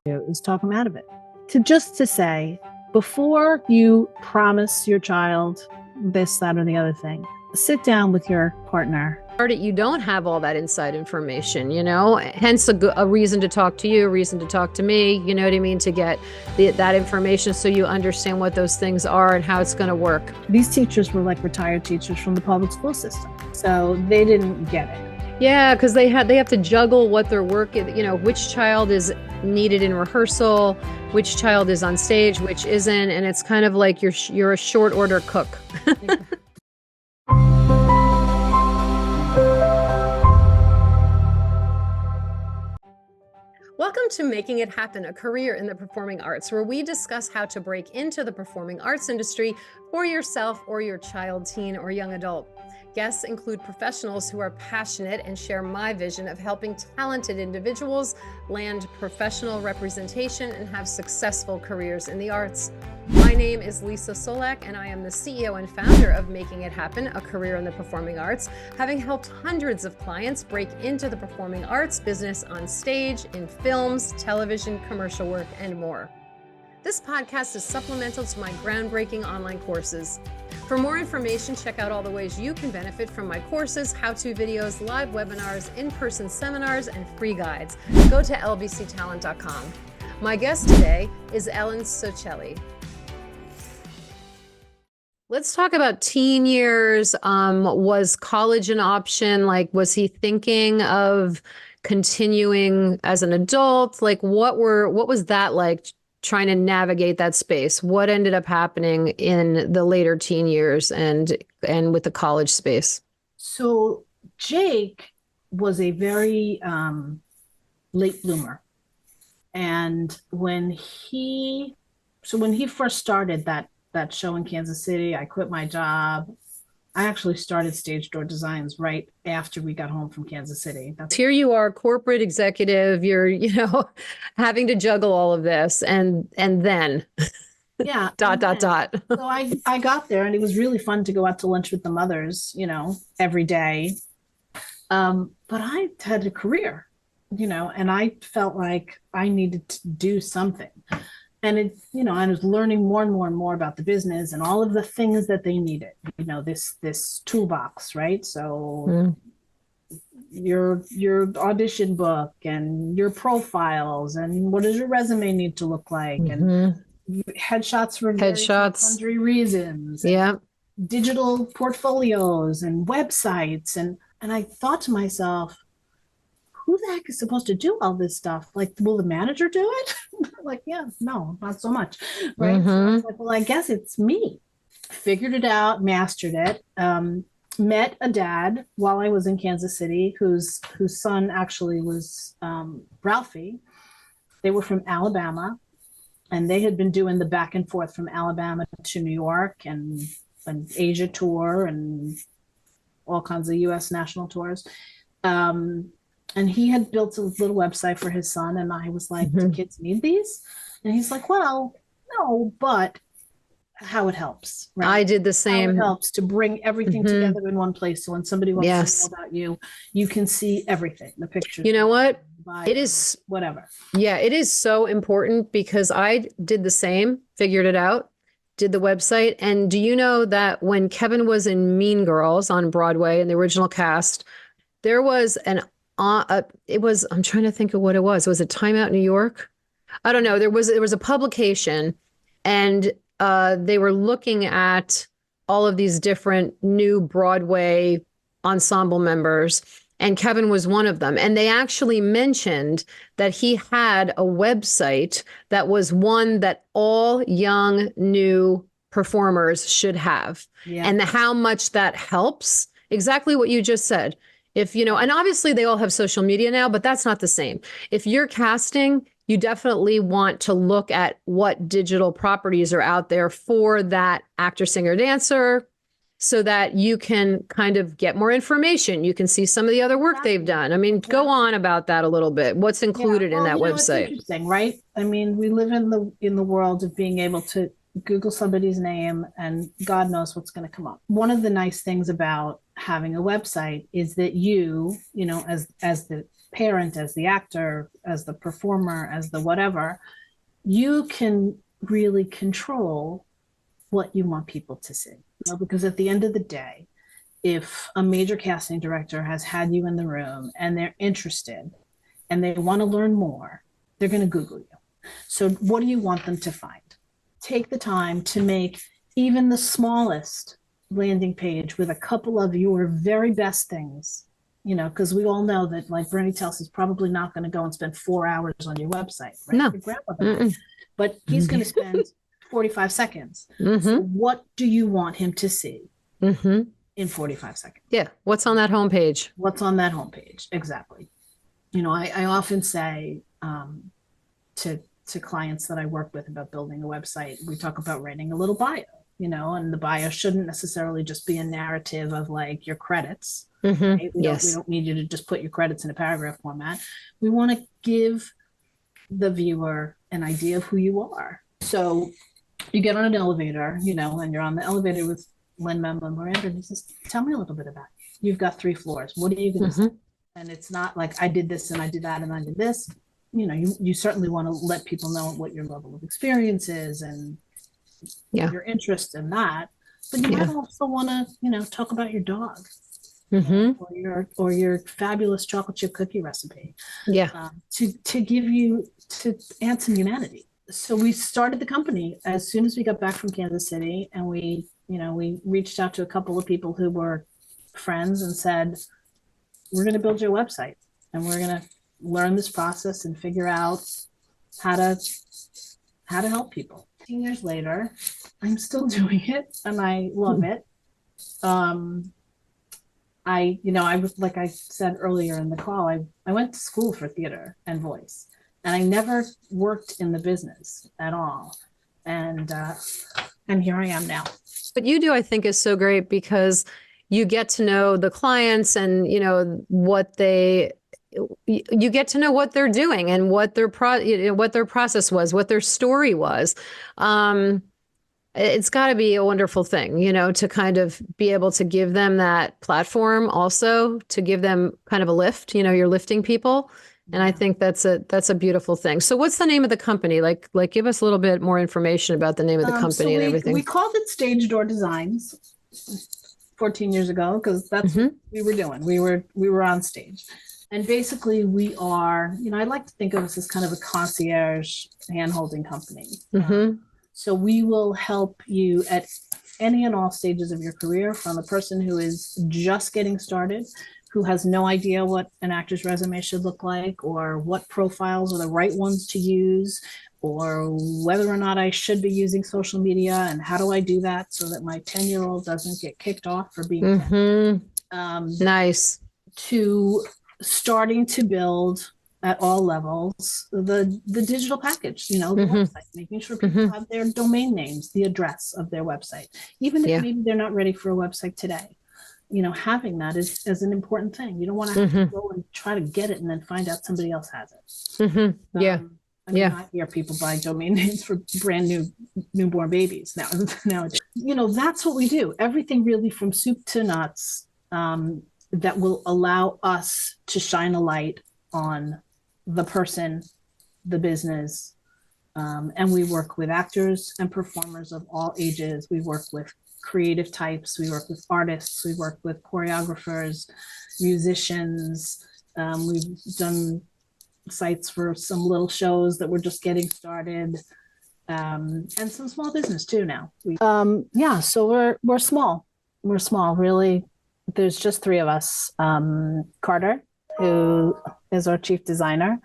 is talk them out of it. To say, before you promise your child this, that, or the other thing, sit down with your partner. You don't have all that inside information, hence a reason to talk to you, a reason to talk to me, you know what I mean, to get that information so you understand what those things are and how it's going to work. These teachers were like retired teachers from the public school system, so they didn't get it. Yeah, because they have to juggle what their work is, which child is needed in rehearsal, which child is on stage, which isn't, and it's kind of like you're a short order cook. Welcome to Making It Happen, a career in the performing arts, where we discuss how to break into the performing arts industry for yourself or your child, teen, or young adult. Guests include professionals who are passionate and share my vision of helping talented individuals land professional representation and have successful careers in the arts. My name is Leesa Csolak, and I am the CEO and founder of Making It Happen, a career in the performing arts, having helped hundreds of clients break into the performing arts business on stage, in films, television, commercial work, and more. This podcast is supplemental to my groundbreaking online courses. For more information, check out all the ways you can benefit from my courses, how-to videos, live webinars, in-person seminars, and free guides. Go to lbctalent.com. My guest today is Ellen Sauchelli. Let's talk about teen years. Was college an option? Was he thinking of continuing as an adult? What was that like? Trying to navigate that space? What ended up happening in the later teen years and with the college space? So Jake was a very late bloomer. And when he first started that show in Kansas City, I quit my job. I actually started Stage Door Designs right after we got home from Kansas City. Here you are, corporate executive, you're, having to juggle all of this and then yeah. dot. So I got there, and it was really fun to go out to lunch with the mothers, every day. But I had a career, and I felt like I needed to do something. And I was learning more and more and more about the business and all of the things that they needed, this toolbox, right? So your audition book and your profiles and what does your resume need to look like? And headshots for sundry reasons. Yeah. Digital portfolios and websites. And I thought to myself, who the heck is supposed to do all this stuff? Will the manager do it? Yeah, no, not so much. Right. So I was like, well, I guess it's me. Figured it out, mastered it. Met a dad while I was in Kansas City, whose son actually was Ralphie. They were from Alabama, and they had been doing the back and forth from Alabama to New York and an Asia tour and all kinds of U.S. national tours. And he had built a little website for his son. And I was like, do kids need these? And he's like, well, no, but how it helps. Right? I did the same. How it helps to bring everything together in one place. So when somebody wants to know about you, you can see everything, the pictures. You know what? It is whatever. Yeah, it is so important because I did the same, figured it out, did the website. And do you know that when Kevin was in Mean Girls on Broadway in the original cast, there was I'm trying to think of what it was. Was it Time Out New York? I don't know. There was a publication, and they were looking at all of these different new Broadway ensemble members, and Kevin was one of them. And they actually mentioned that he had a website that was one that all young new performers should have, and how much that helps. Exactly what you just said. If, and obviously they all have social media now, but that's not the same. If you're casting, you definitely want to look at what digital properties are out there for that actor, singer, dancer, so that you can kind of get more information. You can see some of the other work they've done. I mean, go on about that a little bit. What's included in that website? It's interesting, right? I mean, we live in the world of being able to Google somebody's name and God knows what's going to come up. One of the nice things about having a website is that you know, as the parent, as the actor, as the performer, as the whatever, you can really control what you want people to see. Because at the end of the day, if a major casting director has had you in the room and they're interested and they want to learn more, they're going to Google you. So what do you want them to find? Take the time to make even the smallest landing page with a couple of your very best things, because we all know that, like, Bernie tells is probably not going to go and spend 4 hours on your website, right? No. Your grandmother, but he's going to spend 45 seconds. So what do you want him to see in 45 seconds? Yeah. What's on that homepage? What's on that homepage? Exactly. I often say to clients that I work with about building a website, we talk about writing a little bio, and the bio shouldn't necessarily just be a narrative of like your credits. Right? We don't need you to just put your credits in a paragraph format. We want to give the viewer an idea of who you are. So you get on an elevator, and you're on the elevator with Lin-Manuel Miranda, and he says, tell me a little bit about you. You've got 3 floors. What are you going to say? And it's not like I did this and I did that and I did this. You certainly want to let people know what your level of experience is and your interest in that. But you might also want to, talk about your dog, or your fabulous chocolate chip cookie recipe. To give you, to add some humanity. So we started the company as soon as we got back from Kansas City, and we reached out to a couple of people who were friends and said, we're going to build your website and we're going to learn this process and figure out how to help people. 10 years later, I'm still doing it and I love it. I was, like I said earlier in the call, I went to school for theater and voice, and I never worked in the business at all. And here I am now. What you do, I think, is so great because you get to know the clients and, you get to know what they're doing and what their process was, what their story was. It's got to be a wonderful thing, to kind of be able to give them that platform, also to give them kind of a lift. You're lifting people. And I think that's a beautiful thing. So what's the name of the company? Like give us a little bit more information about the name of the company and everything. We called it Stage Door Designs 14 years ago, because that's what we were doing. We were on stage. And basically we are, I like to think of us as kind of a concierge hand-holding company. So we will help you at any and all stages of your career, from a person who is just getting started, who has no idea what an actor's resume should look like, or what profiles are the right ones to use, or whether or not I should be using social media and how do I do that so that my 10-year-old doesn't get kicked off for being 10. Nice. To starting to build at all levels the digital package, the website, making sure people have their domain names, the address of their website, even if maybe they're not ready for a website today. Having that is an important thing. You don't want to have to go and try to get it and then find out somebody else has it. I hear people buy domain names for brand new newborn babies nowadays. That's what we do. Everything really from soup to nuts, that will allow us to shine a light on the person, the business. And we work with actors and performers of all ages. We work with creative types. We work with artists. We work with choreographers, musicians. We've done sites for some little shows that we're just getting started, and some small business too now. So we're small. We're small, really. There's just 3 of us. Carter, who is our chief designer,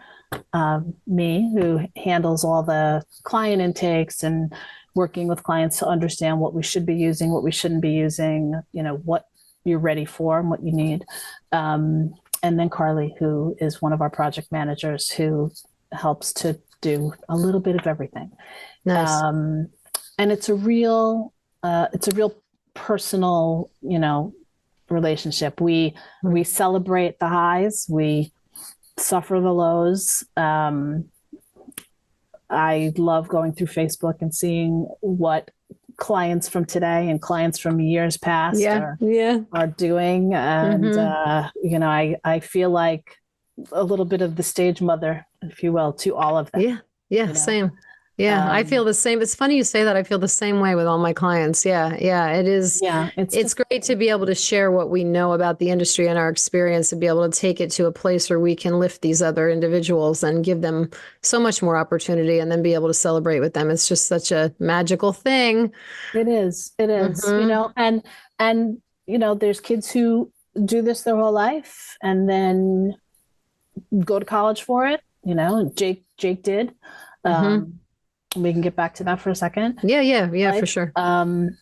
me, who handles all the client intakes and working with clients to understand what we should be using, what we shouldn't be using, what you're ready for and what you need. And then Carly, who is one of our project managers, who helps to do a little bit of everything. Nice. And it's a real personal, relationship. We celebrate the highs, we suffer the lows. I love going through Facebook and seeing what clients from today and clients from years past are doing. And, I feel like a little bit of the stage mother, if you will, to all of them. Yeah. Yeah. You know, Same. Yeah. I feel the same. It's funny you say that. I feel the same way with all my clients. Yeah. Yeah. It is. yeah, it's It's just great to be able to share what we know about the industry and our experience and be able to take it to a place where we can lift these other individuals and give them so much more opportunity and then be able to celebrate with them. It's just such a magical thing. it is. It is, Hmm. and there's kids who do this their whole life and then go to college for it. Jake did. Hmm. Um, we can get back to that for a second. Yeah. Yeah. Yeah, for Life. sure. And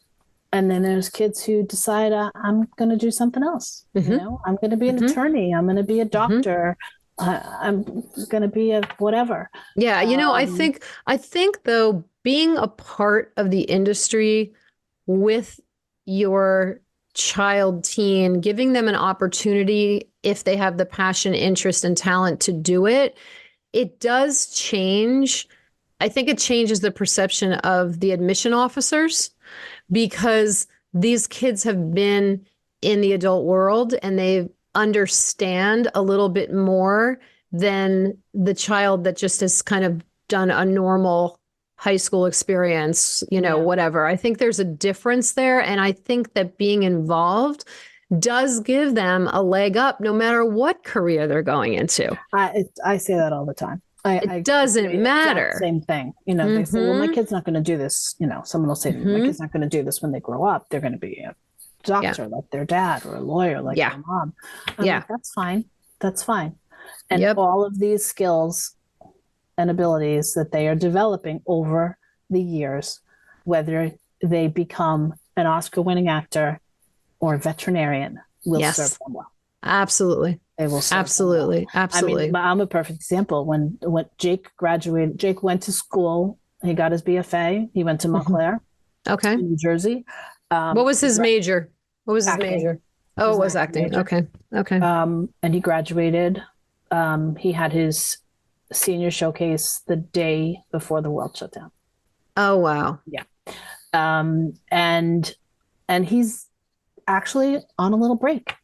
then there's kids who decide I'm going to do something else. Hmm. I'm going to be an Hmm. attorney. I'm going to be a Hmm. doctor. I'm going to be a whatever. Yeah. Um, I think though, being a part of the industry with your child, teen, giving them an opportunity if they have the passion, interest, and talent to do it, it does change. I think it changes the perception of the admission officers because these kids have been in the adult world and they understand a little bit more than the child that just has kind of done a normal high school experience, yeah. whatever. I think there's a difference there. And I think that being involved does give them a leg up no matter what career they're going into. I say that all the time. It I say doesn't the exact matter. same thing. They say, well, my Mm-hmm. kid's not going to do this. Someone will say to me, my Mm-hmm. kid's not going to do this when they grow up. They're going to be a Yeah. doctor like their dad or a lawyer like Yeah. their mom. I'm Yeah. like, that's fine. That's fine. And Yep. all of these skills and abilities that they are developing over the years, whether they become an Oscar winning actor or a veterinarian, will serve Yes. them well. Absolutely. They will serve them well. Absolutely. I mean, Absolutely. I'm a perfect example. When Jake graduated, Jake went to school. He got his BFA. He went to Mhm. Montclair Okay. in New Jersey. What was his major? What was his Acting. major? It Oh, was it an was acting acting. major. Okay. Okay. And he graduated. He had his senior showcase the day before the world shut down. Oh, wow. Yeah. And he's actually on a little break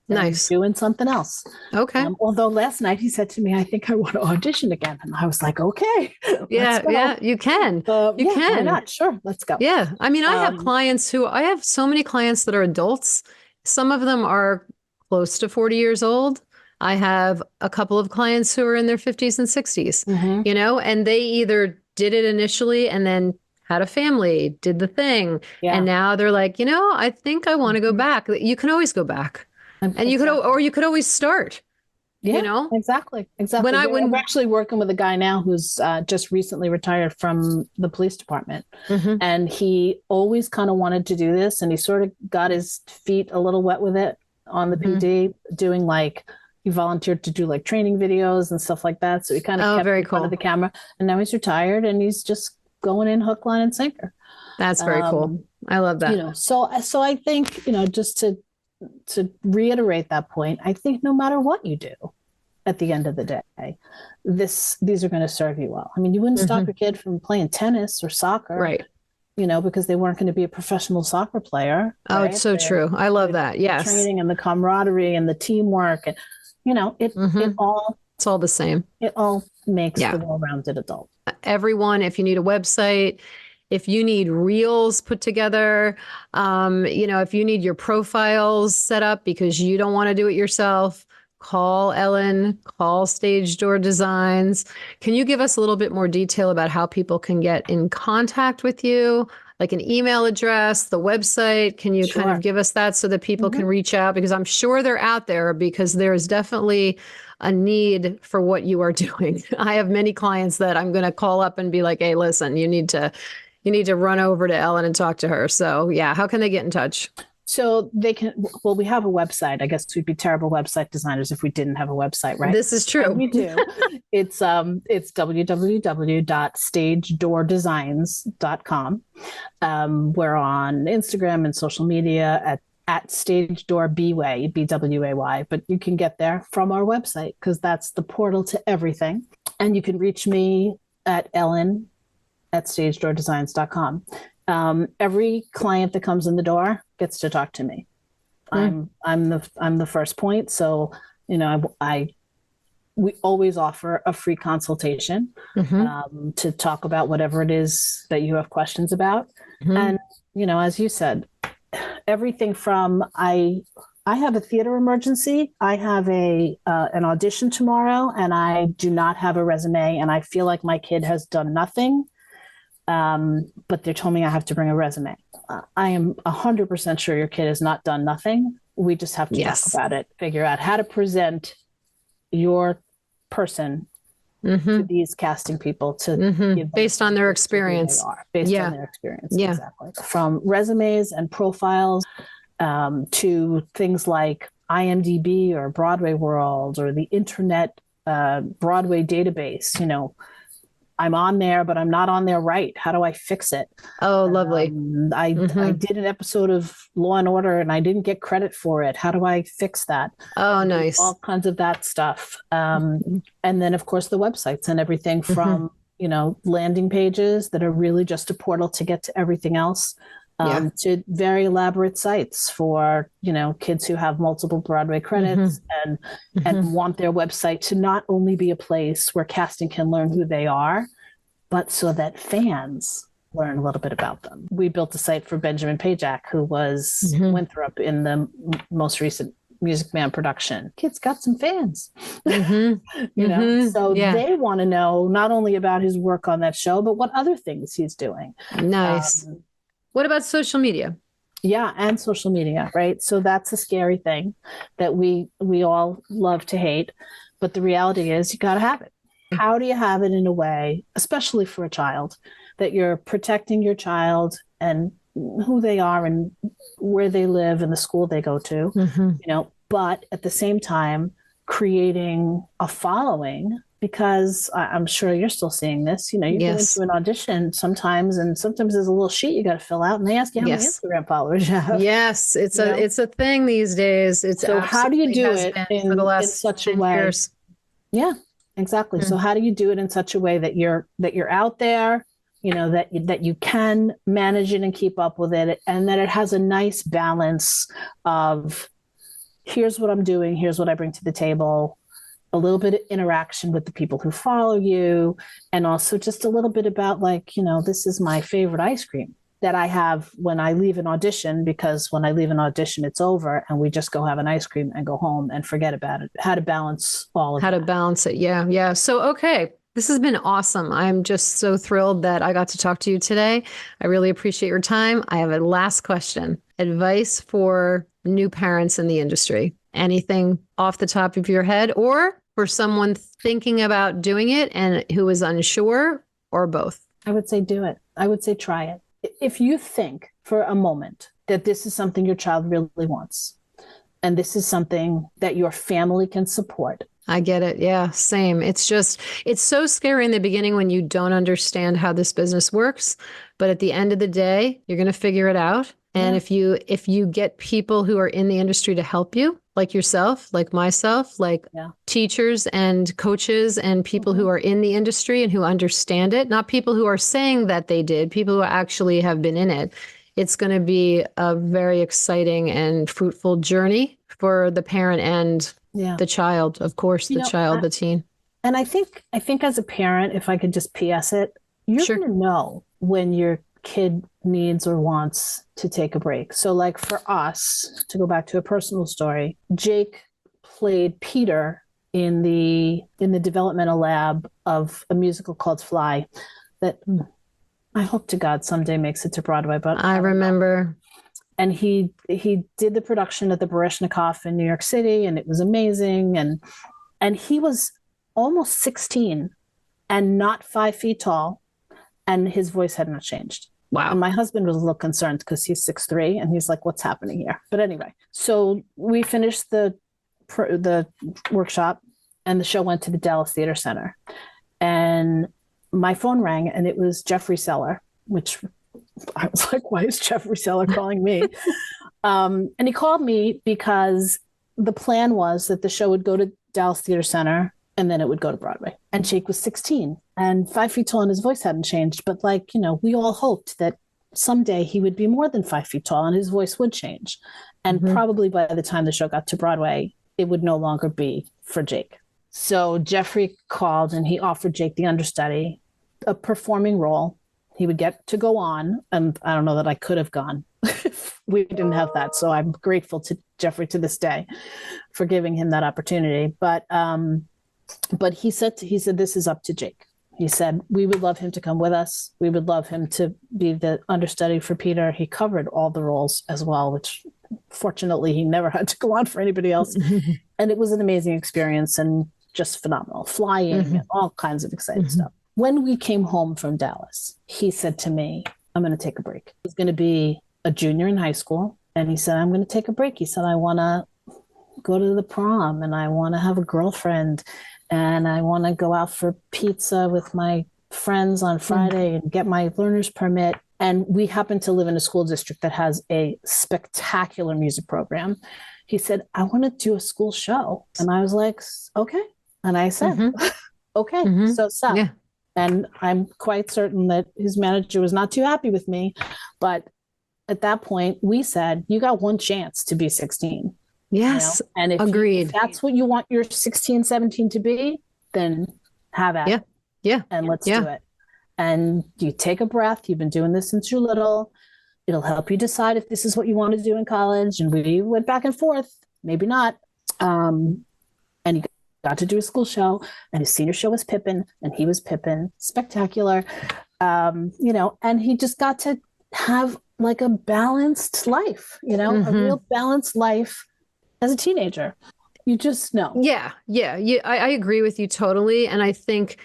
and Nice. doing something else. Okay. Although last night he said to me, I think I want to audition again. And I was like, okay, let's Yeah. go. Yeah. You can. You Yeah, why can. not? Sure, let's go. Yeah. I mean, Um, I have so many clients that are adults. Some of them are close to 40 years old. I have a couple of clients who are in their 50s and 60s, mhm. and they either did it initially and then had a family, did the thing. And Yeah. now they're like, I think I want to go Mhm. back. You can always go back and Exactly. you could always start, you Yeah, know, exactly. when Exactly. I, We're when, actually working with a guy now who's just recently retired from the police department. Mhm. And he always kind of wanted to do this. And he sort of got his feet a little wet with it on the Mhm. PD, doing he volunteered to do like training videos and stuff like that. So he kind of Oh, kept very in front of the cool. camera. And now he's retired and he's just going in hook, line, and sinker. That's very cool. Um, I love that. so I think, just to reiterate that point, I think no matter what you do at the end of the day, these are going to serve you well. I mean, you wouldn't stop Mhm. your kid from playing tennis or soccer, Right. because they weren't going to be a professional soccer player, Oh, it's right? so true. I love The, that. the Yes. training and the camaraderie and the teamwork, and it Hmm. all It's all the same. it all makes Yeah. the well-rounded adult. Everyone, if you need a website, if you need reels put together, if you need your profiles set up because you don't want to do it yourself, call Ellen, call Stage Door Designs. Can you give us a little bit more detail about how people can get in contact with you? Like an email address, the website. Can you kind of Sure. give us that so that people can Mhm. reach out? Because I'm sure they're out there because there is definitely a need for what you are doing. I have many clients that I'm going to call up and be like, "Hey, listen, you need to run over to Ellen and talk to her." So, yeah, how can they get in touch? So they can, well, we have a website. I guess we'd be terrible website designers if we didn't have a website, right? This is And true. we do. It's www.stagedoordesigns.com. We're on Instagram and social media at Stage Door Bway, BWAY, but you can get there from our website because that's the portal to everything. And you can reach me at Ellen at stagedoordesigns.com. Every client that comes in the door gets to talk to me. Hmm. I'm the first point, so I we always offer a free consultation to talk about whatever it is that you have questions about. And, as you said, everything from I have a theater emergency. I have an audition tomorrow, and I do not have a resume, and I feel like my kid has done nothing. But they told me I have to bring a resume. I am 100% sure your kid has not done nothing. We just have to talk about it, figure out how to present your person to these casting people based on their experience. Based on their experience, exactly. From resumes and profiles to things like IMDb or Broadway World or the internet Broadway database. I'm on there, but I'm not on there right. How do I fix it? Oh, lovely. I did an episode of Law and Order and I didn't get credit for it. How do I fix that? Oh, nice. All kinds of that stuff. And then, of course, the websites and everything from, landing pages that are really just a portal to get to everything else. To very elaborate sites for kids who have multiple Broadway credits and want their website to not only be a place where casting can learn who they are, but so that fans learn a little bit about them. We built a site for Benjamin Pajak, who was Winthrop in the most recent Music Man production. Kid's got some fans, so they want to know not only about his work on that show, but what other things he's doing. Nice. What about social media? Yeah, and social media, right? So that's a scary thing that we all love to hate, but the reality is you got to have it. How do you have it in a way, especially for a child, that you're protecting your child and who they are and where they live and the school they go to, but at the same time creating a following? Because I'm sure you're still seeing this. You go into an audition sometimes, and sometimes there's a little sheet you got to fill out, and they ask you how many Instagram followers you have. Yes, it's a thing these days. So how do you do it for the last in such a way? Years. Yeah, exactly. So how do you do it in such a way that you're out there, that you can manage it and keep up with it, and that it has a nice balance of here's what I'm doing, here's what I bring to the table. A little bit of interaction with the people who follow you, and also just a little bit about this is my favorite ice cream that I have when I leave an audition, because when I leave an audition, it's over and we just go have an ice cream and go home and forget about it. How to balance all of that. How to balance it. Yeah. Yeah. So, okay. This has been awesome. I'm just so thrilled that I got to talk to you today. I really appreciate your time. I have a last question. Advice for new parents in the industry. Anything off the top of your head, or for someone thinking about doing it and who is unsure, or both? I would say do it. I would say try it. If you think for a moment that this is something your child really wants, and this is something that your family can support. I get it. Yeah, same. It's so scary in the beginning when you don't understand how this business works. But at the end of the day, you're going to figure it out. And if you get people who are in the industry to help you, like yourself, like myself, like teachers and coaches and people who are in the industry and who understand it, not people who are saying that they did, people who actually have been in it, it's going to be a very exciting and fruitful journey for the parent and the child, of course, the teen. And I think as a parent, if I could just PS it, you're going to know when your kid needs or wants to take a break. So like for us, to go back to a personal story, Jake played Peter in the developmental lab of a musical called Fly that I hope to God someday makes it to Broadway. But I remember. And he did the production at the Baryshnikov in New York City, and it was amazing. And he was almost 16 and not 5 feet tall, and his voice had not changed. Wow. And my husband was a little concerned because he's 6'3", and he's like, what's happening here? But anyway, so we finished the workshop, and the show went to the Dallas Theater Center. And my phone rang, and it was Jeffrey Seller, which I was like, why is Jeffrey Seller calling me? And he called me because the plan was that the show would go to Dallas Theater Center, and then it would go to Broadway. And Jake was 16 and 5 feet tall, and his voice hadn't changed. But we all hoped that someday he would be more than 5 feet tall and his voice would change. And probably by the time the show got to Broadway, it would no longer be for Jake. So Jeffrey called and he offered Jake the understudy a performing role. He would get to go on, and I don't know that I could have gone. We didn't have that, so I'm grateful to Jeffrey to this day for giving him that opportunity. But he said this is up to Jake. He said we would love him to come with us. We would love him to be the understudy for Peter. He covered all the roles as well, which fortunately he never had to go on for anybody else. And it was an amazing experience and just phenomenal, flying and all kinds of exciting stuff. When we came home from Dallas, he said to me, I'm going to take a break. He's going to be a junior in high school. And he said, I'm going to take a break. He said, I want to go to the prom and I want to have a girlfriend and I want to go out for pizza with my friends on Friday and get my learner's permit. And we happen to live in a school district that has a spectacular music program. He said, I want to do a school show. And I was like, okay. And I said, okay, so stop. Yeah. And I'm quite certain that his manager was not too happy with me. But at that point, we said, you got one chance to be 16. Yes. You know? And if that's what you want your 16, 17 to be, then have at it. Yeah. And let's do it. And you take a breath. You've been doing this since you're little. It'll help you decide if this is what you want to do in college. And we went back and forth, maybe not. And he got to do a school show, and his senior show was Pippin, and he was Pippin, spectacular. And he just got to have like a balanced life, a real balanced life as a teenager. You just know. Yeah. I agree with you totally. And I think,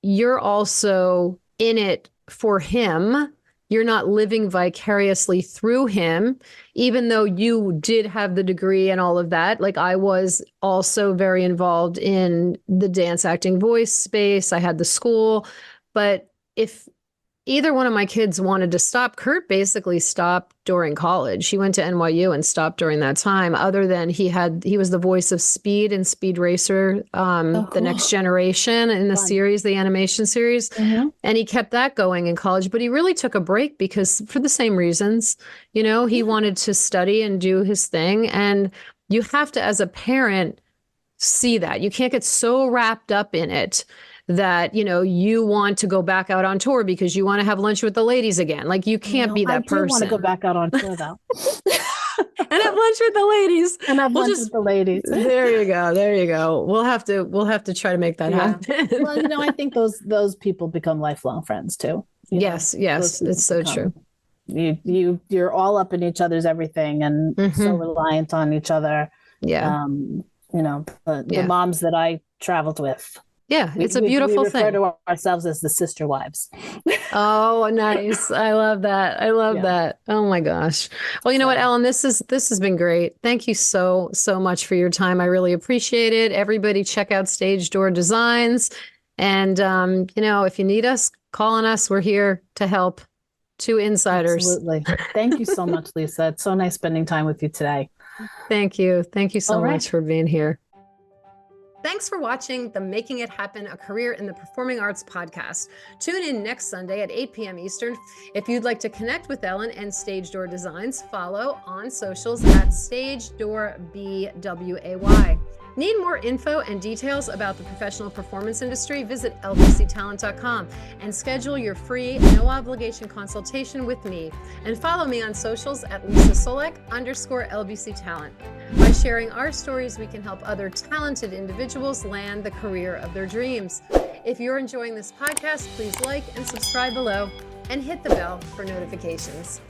you're also in it for him. You're not living vicariously through him, even though you did have the degree and all of that. Like I was also very involved in the dance acting voice space. I had the school, but if either one of my kids wanted to stop, Kurt basically stopped during college. He went to NYU and stopped during that time, other than he was the voice of Speed and Speed Racer, the Next Generation in the series, the animation series. And he kept that going in college, but he really took a break because for the same reasons, he wanted to study and do his thing. And you have to, as a parent, see that. You can't get so wrapped up in it that, you want to go back out on tour because you want to have lunch with the ladies again. Like you can't be that person. I do want to go back out on tour though. And have lunch with the ladies. And have lunch with the ladies. There you go. We'll have to try to make that happen. Well, I think those people become lifelong friends too. Yes, it's so true. You're all up in each other's everything and so reliant on each other. Yeah. The moms that I traveled with. Yeah, it's a beautiful thing. We refer to ourselves as the sister wives. Oh, nice. I love that. That. Oh my gosh. Well, you know what, Ellen, this has been great. Thank you so much for your time. I really appreciate it. Everybody check out Stage Door Designs. And, if you need us, call on us. We're here to help. Two insiders. Absolutely. Thank you so much, Leesa. It's so nice spending time with you today. Thank you. Thank you so much for being here. Thanks for watching the Making It Happen, a Career in the Performing Arts podcast. Tune in next Sunday at 8 p.m. Eastern. If you'd like to connect with Ellen and Stage Door Designs, follow on socials at Stage Door BWAY. Need more info and details about the professional performance industry? Visit lbctalent.com and schedule your free, no-obligation consultation with me. And follow me on socials at Leesa Csolak _LBC Talent. By sharing our stories, we can help other talented individuals land the career of their dreams. If you're enjoying this podcast, please like and subscribe below and hit the bell for notifications.